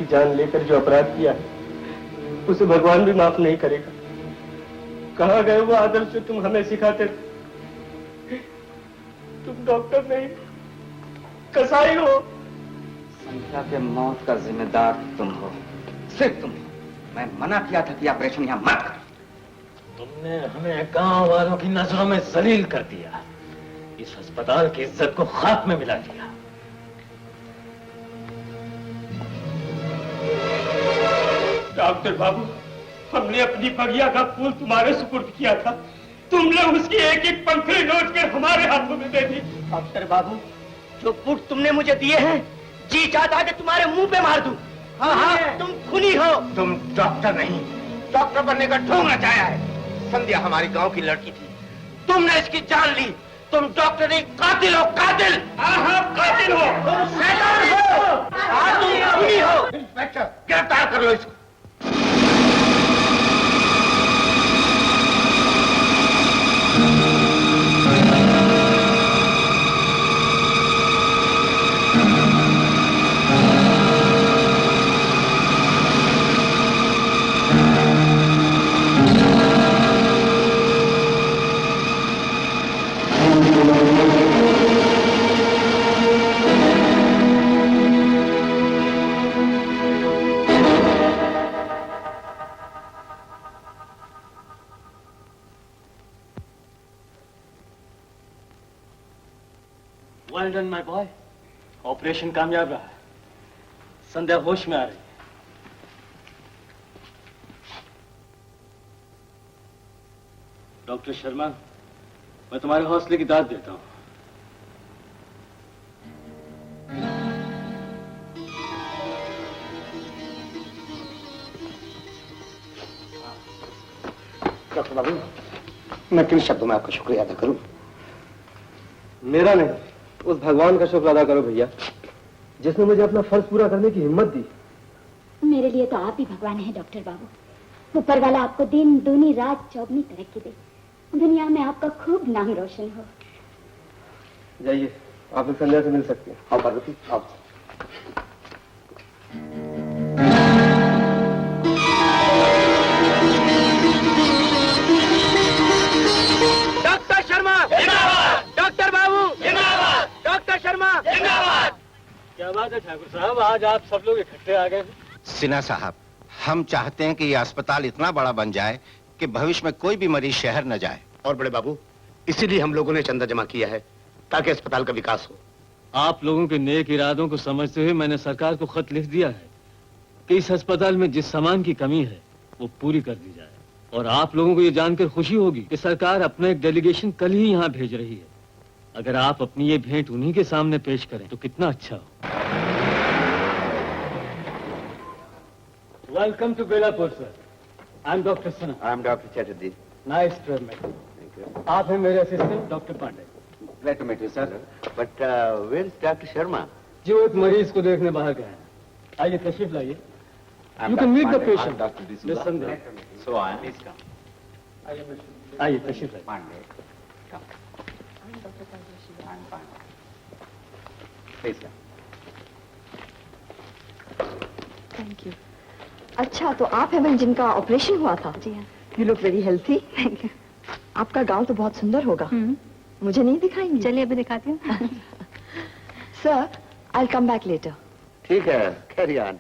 की जान लेकर जो अपराध किया है उसे भगवान भी माफ नहीं करेगा। कहाँ गए वो आदर्श जो तुम हमें सिखाते थे? तुम डॉक्टर नहीं, कसाई हो। संध्या के मौत का जिम्मेदार तुम हो, सिर्फ तुम। मैं मना किया था कि ऑपरेशन यहाँ मत कर। तुमने हमें गांव वालों की नजरों में जलील कर दिया, इस अस्पताल की इज्जत को खाक में मिला दिया। डॉक्टर बाबू, हमने अपनी बगिया का फूल तुम्हारे सुपुर्द किया था, तुमने उसकी एक एक पंखुड़ी नोच कर हमारे हाथों में दे दी। डॉक्टर बाबू, जो पुट तुमने मुझे दिए हैं, जी चाहता है कि तुम्हारे मुंह पे मार दूं। हाँ हाँ, तुम खूनी हो। तुम डॉक्टर नहीं, डॉक्टर बनने का ढोंग रचाया है। संध्या हमारी गांव की लड़की थी, तुमने इसकी जान ली। तुम डॉक्टर नहीं, कातिल हो, कातिल। हाँ हाँ, कातिल हो, तुम शैतान हो, तुम खूनी हो। इंस्पेक्टर, गिरफ्तार कर लो इसको। Well done, my boy. Operation कामयाब रहा। संध्या होश में आ रही है। डॉक्टर शर्मा, मैं तुम्हारे हौसले की दाद देता हूं। डॉक्टर बाबू, मैं किन शब्दों में आपका शुक्रिया अदा करूं? मेरा नहीं, उस भगवान का शुक्र अदा करो भैया, जिसने मुझे अपना फर्ज पूरा करने की हिम्मत दी। मेरे लिए तो आप ही भगवान हैं डॉक्टर बाबू। ऊपर वाला आपको दिन दूनी रात चौगनी तरक्की दे, दुनिया में आपका खूब नाम रोशन हो। जाइए, आप इस संध्या से मिल सकते हैं। आओ पार्वती, आओ। डॉक्टर शर्मा जिंदाबाद, डॉक्टर बाबू जिंदाबाद, डॉक्टर शर्मा जिंदाबाद। क्या बात है ठाकुर साहब, आज आप सब लोग इकट्ठे आ गए। सिन्हा साहब, हम चाहते हैं कि यह अस्पताल इतना बड़ा बन जाए कि भविष्य में कोई भी मरीज शहर न जाए। और बड़े बाबू, इसीलिए हम लोगों ने चंदा जमा किया है, ताकि अस्पताल का विकास हो। आप लोगों के नेक इरादों को समझते हुए मैंने सरकार को खत लिख दिया है कि इस अस्पताल में जिस सामान की कमी है वो पूरी कर दी जाए। और आप लोगों को ये जानकर खुशी होगी कि सरकार अपना एक डेलीगेशन कल ही यहाँ भेज रही है। अगर आप अपनी ये भेंट उन्हीं के सामने पेश करें तो कितना अच्छा हो। Welcome to Belapur sir. I am doctor Sinha. I am doctor Chatterjee. Nice to have met you. आप हैं मेरे assistant doctor Pandey. Glad to meet you sir. But where is doctor Sharma? जो एक मरीज को देखने बाहर गए हैं। आइए तशरीफ लाइए। You can meet the patient. Miss Sandhya. So I am. Please come. आइए तशरीफ लाइए। Monday. Come. I'm fine. Please come. Thank you. अच्छा, तो आप हैं जिनका ऑपरेशन हुआ था? जी हाँ। You look very healthy. Thank you. आपका गांव तो बहुत सुंदर होगा। मुझे नहीं दिखाएंगे? चलिए अभी दिखाती हूँ। Sir, I will come back later. ठीक है, कैरी ऑन।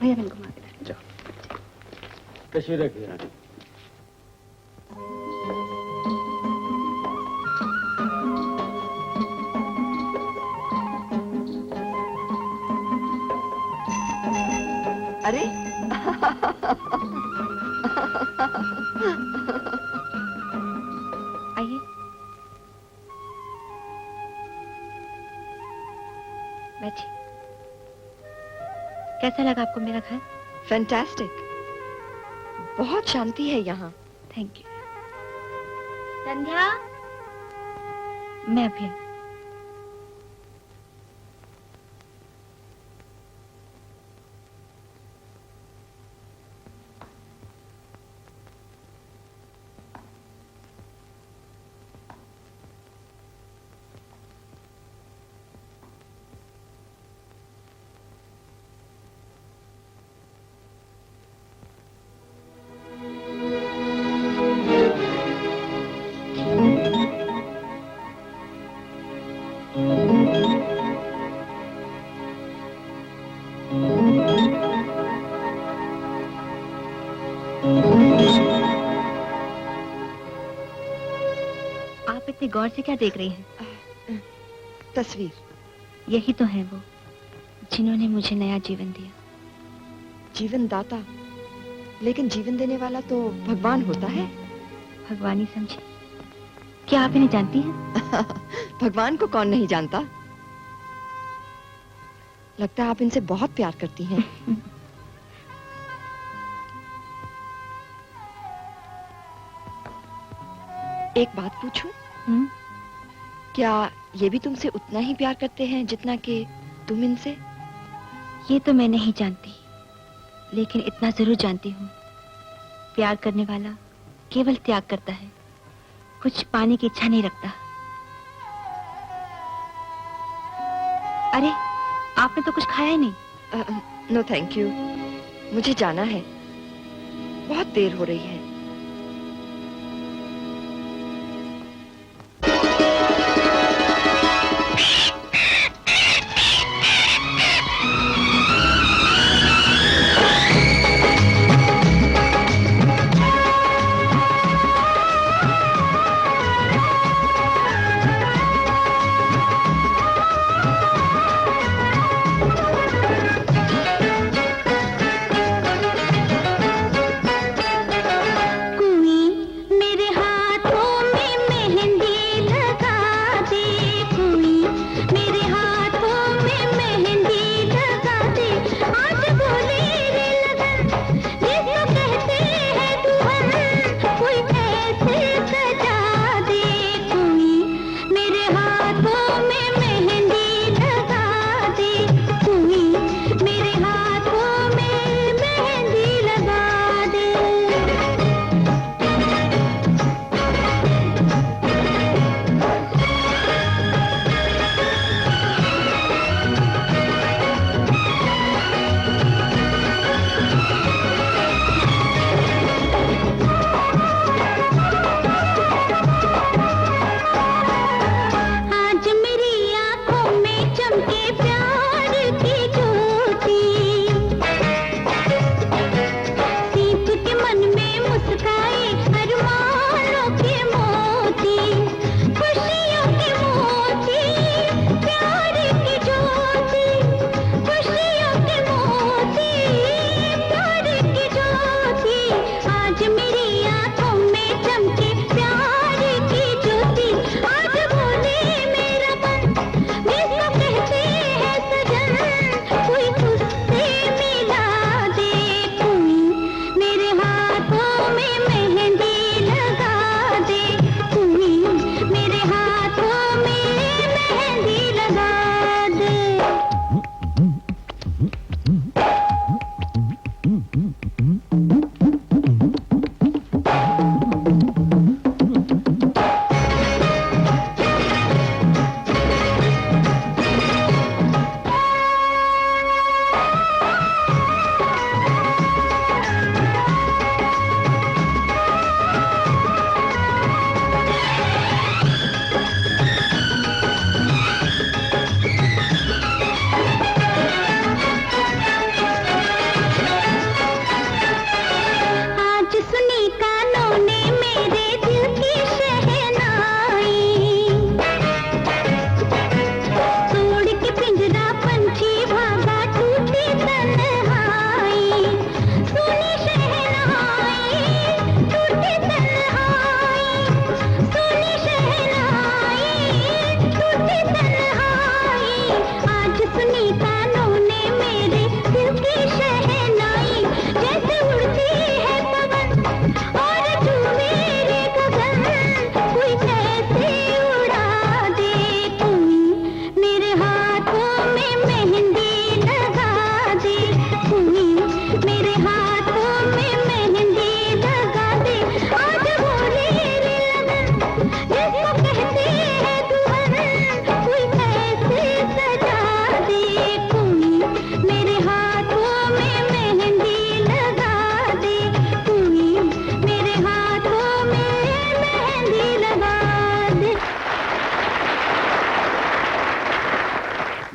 भैया मैंने घुमा के जाओ। तशरीफ रखिए। अरे आइए। बैठिए। कैसा लगा आपको मेरा घर? फैंटास्टिक। बहुत शांति है यहाँ। Thank you. संध्या, मैं अभी ऐसे गौर से क्या देख रही हैं? तस्वीर। यही तो है वो जिन्होंने मुझे नया जीवन दिया। जीवन दाता, लेकिन जीवन देने वाला तो भगवान होता है। भगवान ही समझे। क्या आप इन्हें जानती हैं? भगवान को कौन नहीं जानता। लगता है आप इनसे बहुत प्यार करती हैं। एक बात पूछूं? क्या ये भी तुमसे उतना ही प्यार करते हैं जितना कि तुम इनसे? ये तो मैं नहीं जानती, लेकिन इतना जरूर जानती हूँ, प्यार करने वाला केवल त्याग करता है, कुछ पाने की इच्छा नहीं रखता। अरे, आपने तो कुछ खाया ही नहीं। नो थैंक यू, मुझे जाना है, बहुत देर हो रही है।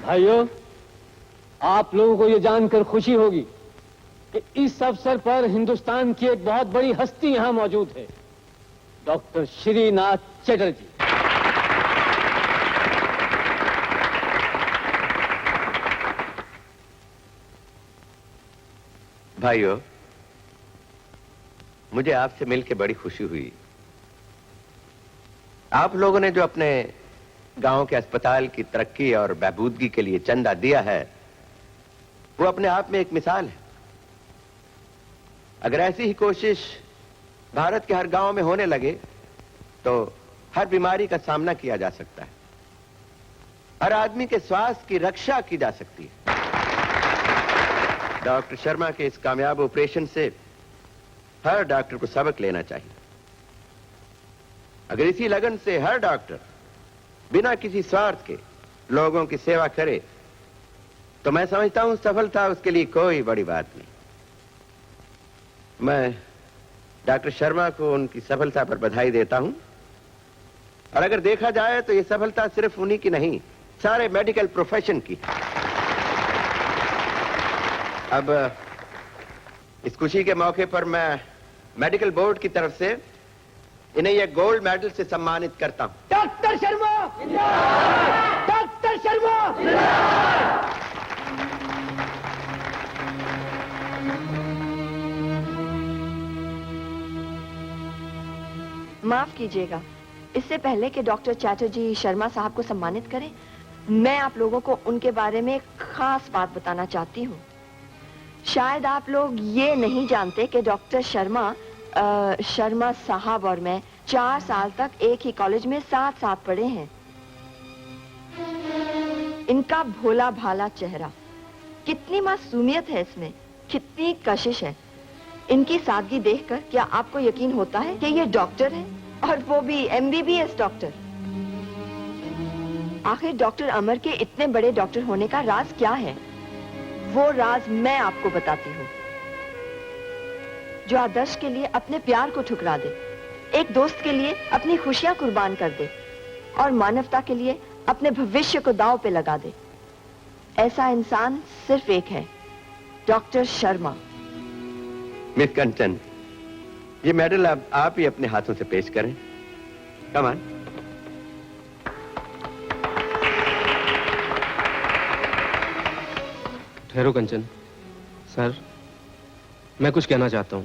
भाइयों, आप लोगों को ये जानकर खुशी होगी कि इस अवसर पर हिंदुस्तान की एक बहुत बड़ी हस्ती यहां मौजूद है, डॉक्टर श्रीनाथ चटर्जी। भाइयों, मुझे आपसे मिलकर बड़ी खुशी हुई। आप लोगों ने जो अपने गांव के अस्पताल की तरक्की और बहबूदगी के लिए चंदा दिया है, वो अपने आप में एक मिसाल है। अगर ऐसी ही कोशिश भारत के हर गांव में होने लगे तो हर बीमारी का सामना किया जा सकता है, हर आदमी के स्वास्थ्य की रक्षा की जा सकती है। डॉक्टर शर्मा के इस कामयाब ऑपरेशन से हर डॉक्टर को सबक लेना चाहिए। अगर इसी लगन से हर डॉक्टर बिना किसी स्वार्थ के लोगों की सेवा करे तो मैं समझता हूं सफलता उसके लिए कोई बड़ी बात नहीं। मैं डॉक्टर शर्मा को उनकी सफलता पर बधाई देता हूं, और अगर देखा जाए तो यह सफलता सिर्फ उन्हीं की नहीं, सारे मेडिकल प्रोफेशन की। अब इस खुशी के मौके पर मैं मेडिकल बोर्ड की तरफ से इन्हें यह गोल्ड मेडल से सम्मानित करता हूं। Doctor Sharma, doctor Sharma. माफ कीजिएगा, इससे पहले कि डॉक्टर चैटर्जी शर्मा साहब को सम्मानित करें, मैं आप लोगों को उनके बारे में एक खास बात बताना चाहती हूँ। शायद आप लोग ये नहीं जानते कि डॉक्टर शर्मा साहब और मैं 4 साल तक एक ही कॉलेज में साथ साथ पढ़े हैं। इनका भोला भाला चेहरा, कितनी मासूमियत है इसमें, कितनी कशिश है। इनकी सादगी देखकर क्या आपको यकीन होता है कि ये डॉक्टर है, और वो भी MBBS डॉक्टर? आखिर डॉक्टर अमर के इतने बड़े डॉक्टर होने का राज क्या है? वो राज मैं आपको बताती हूँ। जो आदर्श के लिए अपने प्यार को ठुकरा दे, एक दोस्त के लिए अपनी खुशियां कुर्बान कर दे, और मानवता के लिए अपने भविष्य को दांव पे लगा दे, ऐसा इंसान सिर्फ एक है, डॉक्टर शर्मा। मिस कंचन, ये मेडल अब आप ही अपने हाथों से पेश करें। Come on. ठहरो कंचन। सर, मैं कुछ कहना चाहता हूं।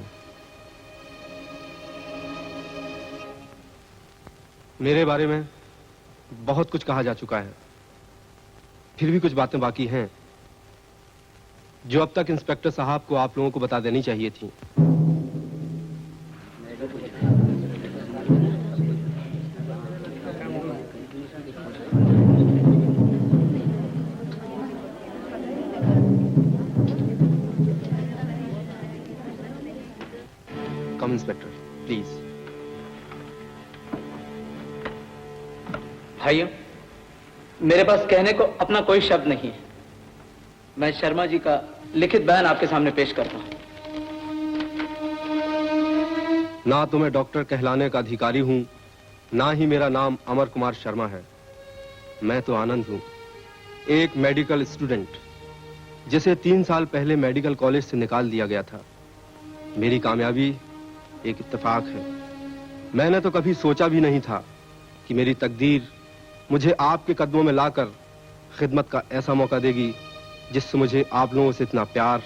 मेरे बारे में बहुत कुछ कहा जा चुका है, फिर भी कुछ बातें बाकी हैं जो अब तक इंस्पेक्टर साहब को आप लोगों को बता देनी चाहिए थी। कम इंस्पेक्टर, प्लीज। भाइयों, मेरे पास कहने को अपना कोई शब्द नहीं है। मैं शर्मा जी का लिखित बयान आपके सामने पेश करता हूं। ना तो मैं डॉक्टर कहलाने का अधिकारी हूं, ना ही मेरा नाम अमर कुमार शर्मा है। मैं तो आनंद हूं, एक मेडिकल स्टूडेंट जिसे 3 साल पहले मेडिकल कॉलेज से निकाल दिया गया था। मेरी कामयाबी एक इत्तेफाक है। मैंने तो कभी सोचा भी नहीं था कि मेरी तकदीर मुझे आपके कदमों में लाकर खिदमत का ऐसा मौका देगी जिससे मुझे आप लोगों से इतना प्यार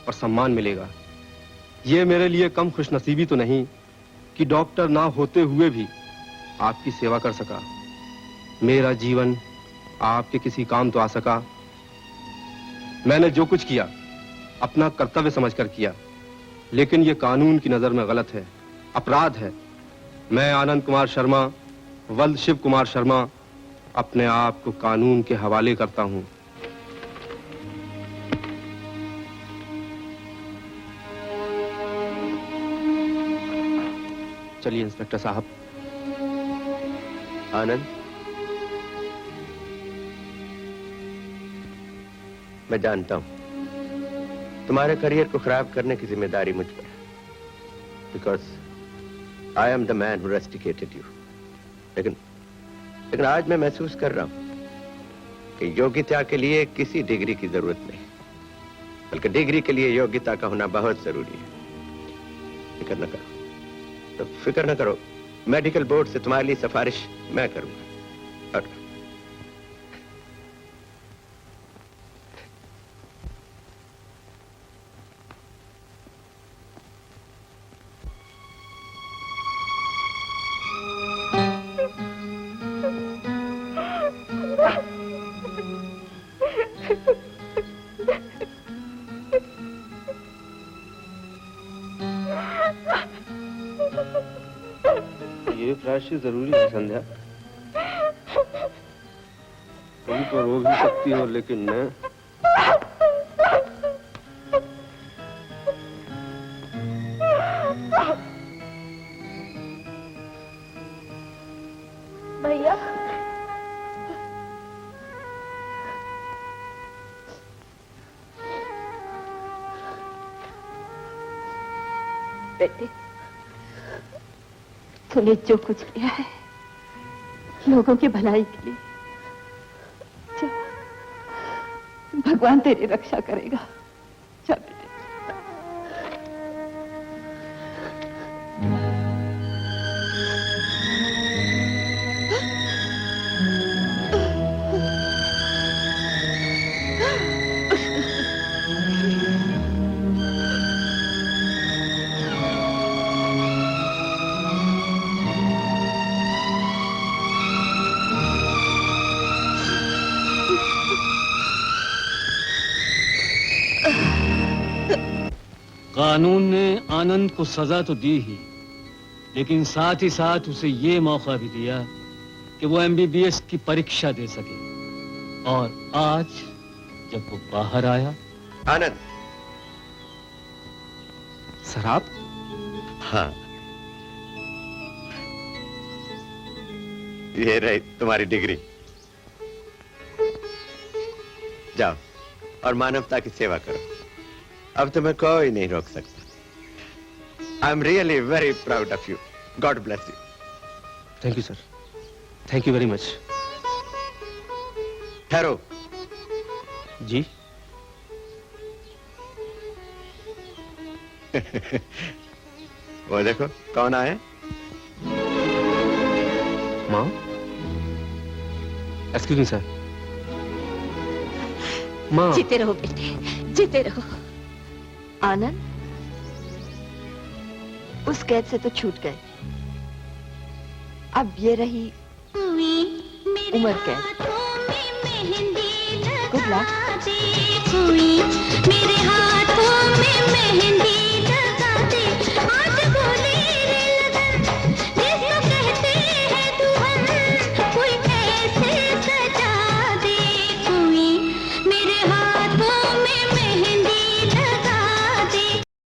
और सम्मान मिलेगा। ये मेरे लिए कम खुशनसीबी तो नहीं कि डॉक्टर ना होते हुए भी आपकी सेवा कर सका। मेरा जीवन आपके किसी काम तो आ सका। मैंने जो कुछ किया अपना कर्तव्य समझकर किया, लेकिन यह कानून की नजर में गलत है, अपराध है। मैं आनंद कुमार शर्मा, वल्द शिव कुमार शर्मा, अपने आप को कानून के हवाले करता हूं। चलिए इंस्पेक्टर साहब। आनंद, मैं जानता हूं तुम्हारे करियर को खराब करने की जिम्मेदारी मुझ पर है, because I am the man who rusticated you. लेकिन आज मैं महसूस कर रहा हूं कि योग्यता के लिए किसी डिग्री की जरूरत नहीं, बल्कि डिग्री के लिए योग्यता का होना बहुत जरूरी है। फिक्र न करो, तो फिक्र न करो, मेडिकल बोर्ड से तुम्हारे लिए सिफारिश मैं करूंगा। और बदमाशी जरूरी है संध्या। तुम तो रो भी सकती हो, लेकिन मैं भैया बेटे, तूने जो कुछ किया है लोगों की भलाई के लिए, भगवान तेरी रक्षा करेगा। चल बेटे। कानून ने आनंद को सजा तो दी ही, लेकिन साथ ही साथ उसे ये मौका भी दिया कि वो MBBS की परीक्षा दे सके। और आज जब वो बाहर आया। आनंद। सर आप? हाँ, ये रही तुम्हारी डिग्री। जाओ और मानवता की सेवा करो। अब तुम्हें कोई नहीं रोक सकता। I am really very proud of you. God bless you. Thank you sir, thank you very much. ठहरो। जी? वो देखो कौन आए। माँ? Excuse me sir. माँ। जीते रहो बेटे, जीते रहो। आनंद, उस कैद से तो छूट गए, अब ये रही उम्र कैद। Good luck. मेरे हाथों में मेहंदी